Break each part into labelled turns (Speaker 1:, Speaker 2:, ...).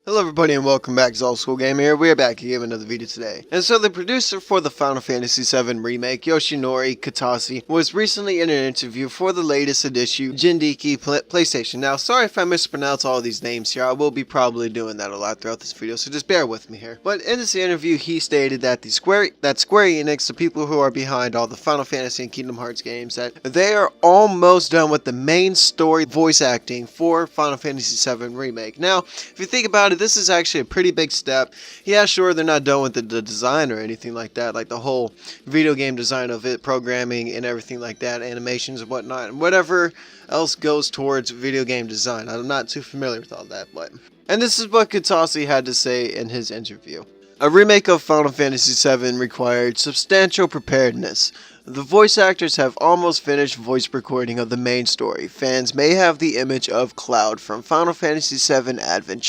Speaker 1: Hello everybody and welcome back to Old School Gamer here. We are back again with another video today. And so the producer for the Final Fantasy VII Remake, Yoshinori Kitase, was recently in an interview for the latest edition Jindiki PlayStation. Now sorry if I mispronounce all these names here, I will be probably doing that a lot throughout this video, so just bear with me here. But in this interview he stated that Square Enix, the people who are behind all the Final Fantasy and Kingdom Hearts games, that they are almost done with the main story voice acting for Final Fantasy VII Remake. Now, if you think about it, this is actually a pretty big step. Yeah, sure, they're not done with the design or anything like that, like the whole video game design of it, programming and everything like that, animations and whatnot, and whatever else goes towards video game design. I'm not too familiar with all that, but... And this is what Kitase had to say in his interview. A remake of Final Fantasy VII required substantial preparedness. The voice actors have almost finished voice recording of the main story. Fans may have the image of Cloud from Final Fantasy VII Advent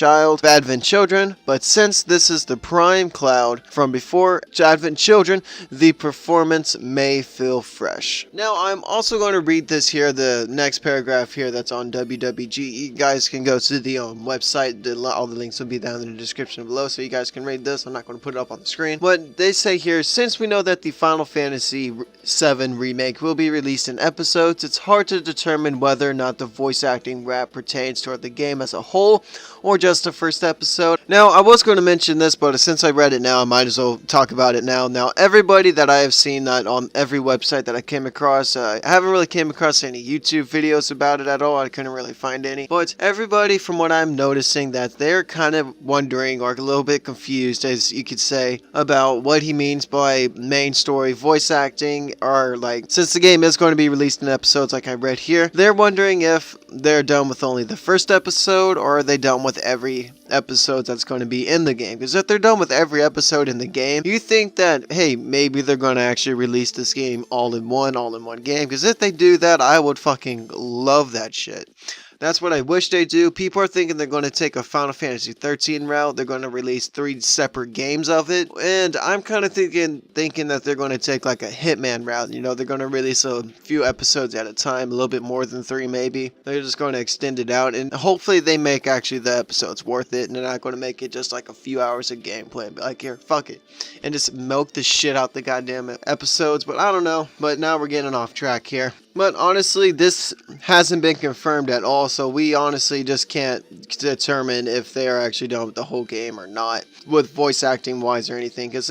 Speaker 1: Children, but since this is the prime Cloud from before Advent Children, the performance may feel fresh. Now, I'm also going to read this here, the next paragraph here that's on WWG. You guys can go to the website, all the links will be down in the description below, so you guys can read this. I'm not going to put it up on the screen. But they say here, since we know that the Final Fantasy VII Remake will be released in episodes, it's hard to determine whether or not the voice acting rap pertains toward the game as a whole or just the first episode. Now, I was going to mention this, but since I read it now, I might as well talk about it now. Now, everybody that I have seen that on every website that I came across, I haven't really came across any YouTube videos about it at all. I couldn't really find any. But everybody, from what I'm noticing, that they're kind of wondering or a little bit confused, as you could say, about what he means by main story voice acting, or like, since the game is going to be released in episodes like I read here, they're wondering if they're done with only the first episode or are they done with every episode that's going to be in the game. Because if they're done with every episode in the game, you think that, hey, maybe they're going to actually release this game all in one game. Because if they do that, I would fucking love that shit. That's what I wish they do. People are thinking they're going to take a Final Fantasy 13 route. They're going to release 3 separate games of it. And I'm kind of thinking that they're going to take like a Hitman route. You know, they're going to release a few episodes at a time, a little bit more than 3 maybe. They're just going to extend it out. And hopefully they make actually the episodes worth it. And they're not going to make it just like a few hours of gameplay. But like, here, fuck it. And just milk the shit out the goddamn episodes. But I don't know. But now we're getting off track here. But honestly, this hasn't been confirmed at all, so we honestly just can't determine if they are actually done with the whole game or not, with voice acting wise or anything, because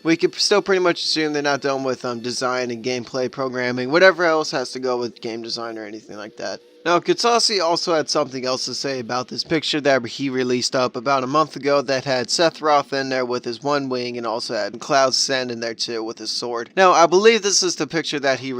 Speaker 1: we could still pretty much assume they're not done with design and gameplay programming, whatever else has to go with game design or anything like that. Now, Kitase also had something else to say about this picture that he released up about a month ago that had Sephiroth in there with his one wing and also had Cloud standing there too with his sword. Now, I believe this is the picture that he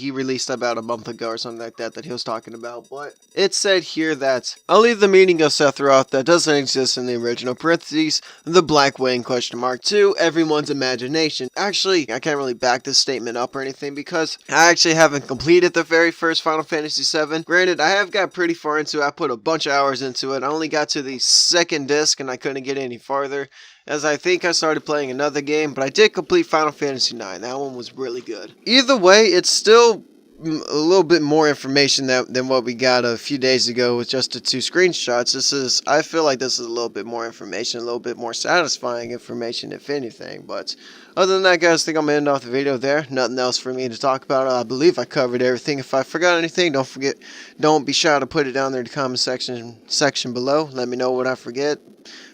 Speaker 1: released about a month ago or something like that he was talking about, but it said here that, I'll leave the meaning of Sephiroth that doesn't exist in the original parentheses, the black wing to everyone's imagination. Actually, I can't really back this statement up or anything because I actually haven't completed the very first Final Fantasy VII. Granted, I have got pretty far into it. I put a bunch of hours into it. I only got to the second disc and I couldn't get any farther, as I think I started playing another game, but I did complete Final Fantasy IX. That one was really good. Either way, it's still a little bit more information than what we got a few days ago with just the 2 screenshots. I feel like this is a little bit more information, a little bit more satisfying information, if anything. But other than that, guys, I think I'm going to end off the video there. Nothing else for me to talk about. I believe I covered everything. If I forgot anything, don't be shy to put it down there in the comment section below. Let me know what I forget.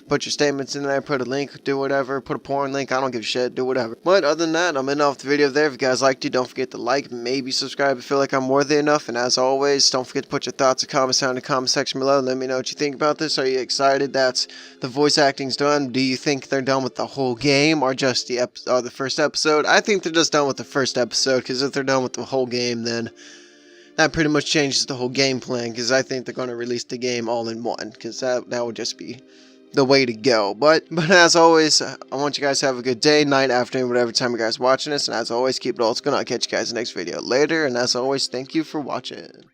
Speaker 1: Put your statements in there, put a link, do whatever, put a porn link, I don't give a shit, do whatever. But other than that, I'm ending off the video there. If you guys liked it, don't forget to like, maybe subscribe if you feel like I'm worthy enough. And as always, don't forget to put your thoughts and comments down in the comment section below. Let me know what you think about this. Are you excited that the voice acting's done? Do you think they're done with the whole game or just the first episode? I think they're just done with the first episode, because if they're done with the whole game, then that pretty much changes the whole game plan, because I think they're going to release the game all in one, because that would just be the way to go. But as always, I want you guys to have a good day, night, afternoon, whatever time you guys watching this. And as always, keep it old school. I'll catch you guys in the next video later. And as always, thank you for watching.